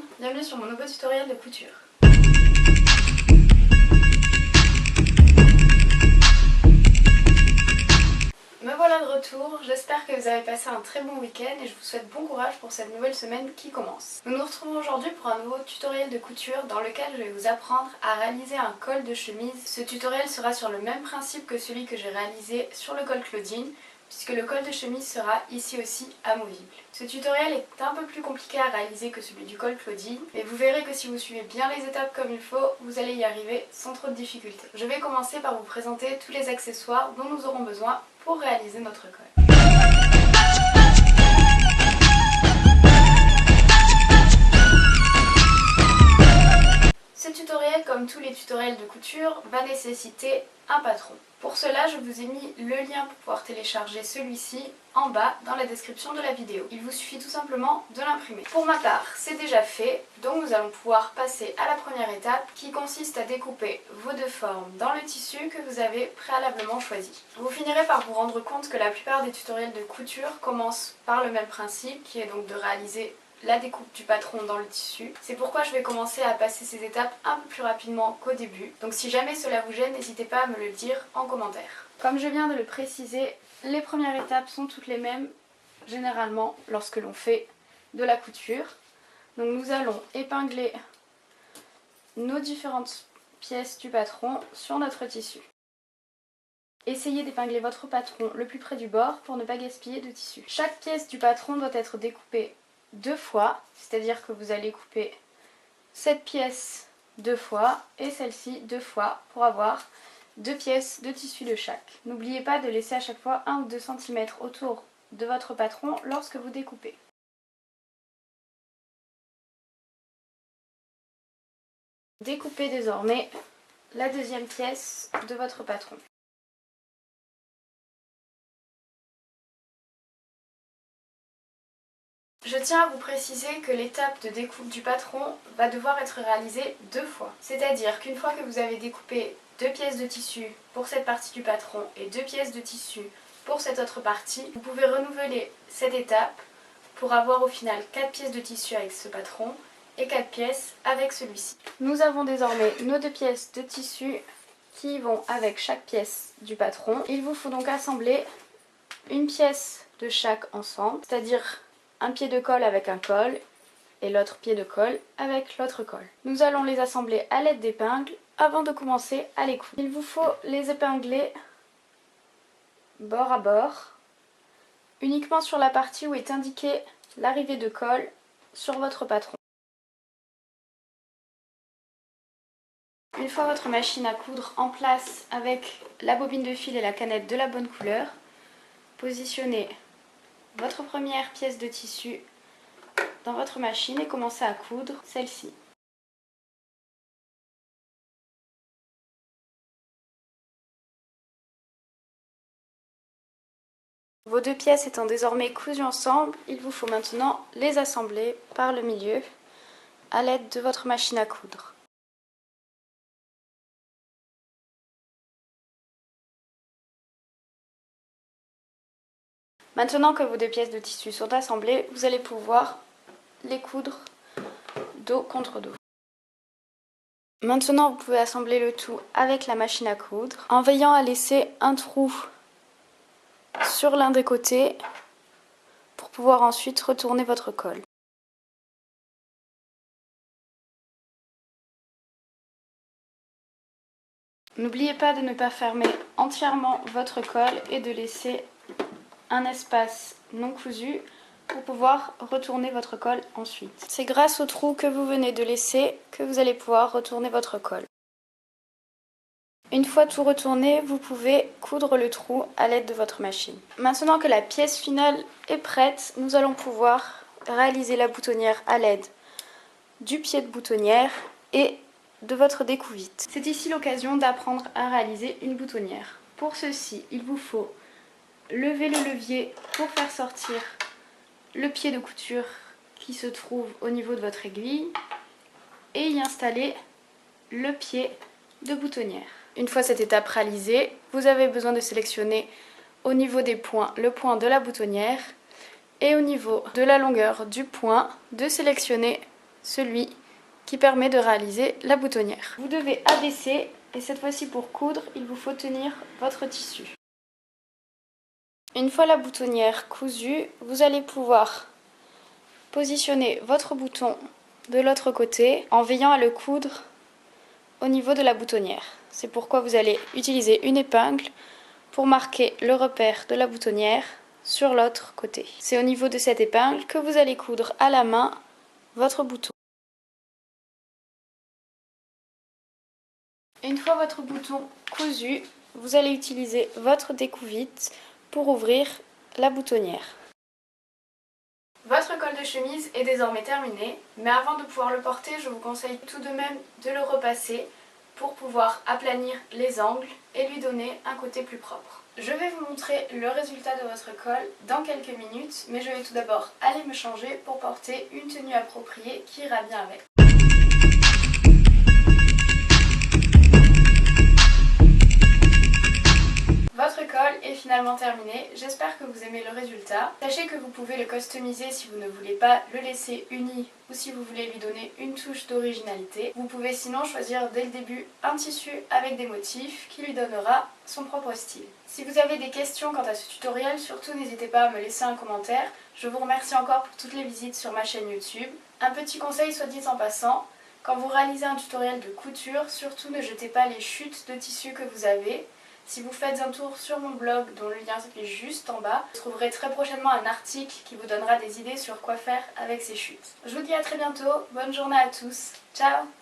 monde, bienvenue sur mon nouveau tutoriel de couture. Me voilà de retour, j'espère que vous avez passé un très bon week-end et je vous souhaite bon courage pour cette nouvelle semaine qui commence. Nous nous retrouvons aujourd'hui pour un nouveau tutoriel de couture dans lequel je vais vous apprendre à réaliser un col de chemise. Ce tutoriel sera sur le même principe que celui que j'ai réalisé sur le col Claudine, puisque le col de chemise sera ici aussi amovible. Ce tutoriel est un peu plus compliqué à réaliser que celui du col Claudine, mais vous verrez que si vous suivez bien les étapes comme il faut, vous allez y arriver sans trop de difficultés. Je vais commencer par vous présenter tous les accessoires dont nous aurons besoin pour réaliser notre col. Ce tutoriel, comme tous les tutoriels de couture, va nécessiter un patron. Pour cela, je vous ai mis le lien pour pouvoir télécharger celui-ci en bas dans la description de la vidéo. Il vous suffit tout simplement de l'imprimer. Pour ma part, c'est déjà fait, donc nous allons pouvoir passer à la première étape qui consiste à découper vos deux formes dans le tissu que vous avez préalablement choisi. Vous finirez par vous rendre compte que la plupart des tutoriels de couture commencent par le même principe, qui est donc de réaliser la découpe du patron dans le tissu. C'est pourquoi je vais commencer à passer ces étapes un peu plus rapidement qu'au début. Donc si jamais cela vous gêne, n'hésitez pas à me le dire en commentaire. Comme je viens de le préciser, les premières étapes sont toutes les mêmes, généralement, lorsque l'on fait de la couture. Donc nous allons épingler nos différentes pièces du patron sur notre tissu. Essayez d'épingler votre patron le plus près du bord pour ne pas gaspiller de tissu. Chaque pièce du patron doit être découpée deux fois, c'est-à-dire que vous allez couper cette pièce deux fois et celle-ci deux fois pour avoir deux pièces de tissu de chaque. N'oubliez pas de laisser à chaque fois 1 ou 2 cm autour de votre patron lorsque vous découpez. Découpez désormais la deuxième pièce de votre patron. Je tiens à vous préciser que l'étape de découpe du patron va devoir être réalisée deux fois. C'est-à-dire qu'une fois que vous avez découpé deux pièces de tissu pour cette partie du patron et deux pièces de tissu pour cette autre partie, vous pouvez renouveler cette étape pour avoir au final 4 pièces de tissu avec ce patron et 4 pièces avec celui-ci. Nous avons désormais nos deux pièces de tissu qui vont avec chaque pièce du patron. Il vous faut donc assembler une pièce de chaque ensemble, c'est-à-dire un pied de colle avec un col et l'autre pied de colle avec l'autre col. Nous allons les assembler à l'aide d'épingles avant de commencer à les coudre. Il vous faut les épingler bord à bord, uniquement sur la partie où est indiquée l'arrivée de colle sur votre patron. Une fois votre machine à coudre en place avec la bobine de fil et la canette de la bonne couleur, positionnez votre première pièce de tissu dans votre machine et commencez à coudre celle-ci. Vos deux pièces étant désormais cousues ensemble, il vous faut maintenant les assembler par le milieu à l'aide de votre machine à coudre. Maintenant que vos deux pièces de tissu sont assemblées, vous allez pouvoir les coudre dos contre dos. Maintenant, vous pouvez assembler le tout avec la machine à coudre en veillant à laisser un trou sur l'un des côtés pour pouvoir ensuite retourner votre col. N'oubliez pas de ne pas fermer entièrement votre col et de laisser un espace non cousu pour pouvoir retourner votre col ensuite. C'est grâce au trou que vous venez de laisser que vous allez pouvoir retourner votre col. Une fois tout retourné, vous pouvez coudre le trou à l'aide de votre machine. Maintenant que la pièce finale est prête, nous allons pouvoir réaliser la boutonnière à l'aide du pied de boutonnière et de votre découvite. C'est ici l'occasion d'apprendre à réaliser une boutonnière. Pour ceci, il vous faut lever le levier pour faire sortir le pied de couture qui se trouve au niveau de votre aiguille et y installer le pied de boutonnière. Une fois cette étape réalisée, vous avez besoin de sélectionner au niveau des points le point de la boutonnière et au niveau de la longueur du point de sélectionner celui qui permet de réaliser la boutonnière. Vous devez abaisser et cette fois-ci pour coudre, il vous faut tenir votre tissu. Une fois la boutonnière cousue, vous allez pouvoir positionner votre bouton de l'autre côté en veillant à le coudre au niveau de la boutonnière. C'est pourquoi vous allez utiliser une épingle pour marquer le repère de la boutonnière sur l'autre côté. C'est au niveau de cette épingle que vous allez coudre à la main votre bouton. Une fois votre bouton cousu, vous allez utiliser votre découvite pour ouvrir la boutonnière. Votre col de chemise est désormais terminé, mais avant de pouvoir le porter, je vous conseille tout de même de le repasser pour pouvoir aplanir les angles et lui donner un côté plus propre. Je vais vous montrer le résultat de votre col dans quelques minutes, mais je vais tout d'abord aller me changer pour porter une tenue appropriée qui ira bien avec. Votre col est finalement terminé, j'espère que vous aimez le résultat. Sachez que vous pouvez le customiser si vous ne voulez pas le laisser uni ou si vous voulez lui donner une touche d'originalité. Vous pouvez sinon choisir dès le début un tissu avec des motifs qui lui donnera son propre style. Si vous avez des questions quant à ce tutoriel, surtout n'hésitez pas à me laisser un commentaire. Je vous remercie encore pour toutes les visites sur ma chaîne YouTube. Un petit conseil soit dit en passant, quand vous réalisez un tutoriel de couture, surtout ne jetez pas les chutes de tissu que vous avez. Si vous faites un tour sur mon blog, dont le lien s'affiche juste en bas, vous trouverez très prochainement un article qui vous donnera des idées sur quoi faire avec ces chutes. Je vous dis à très bientôt, bonne journée à tous, ciao!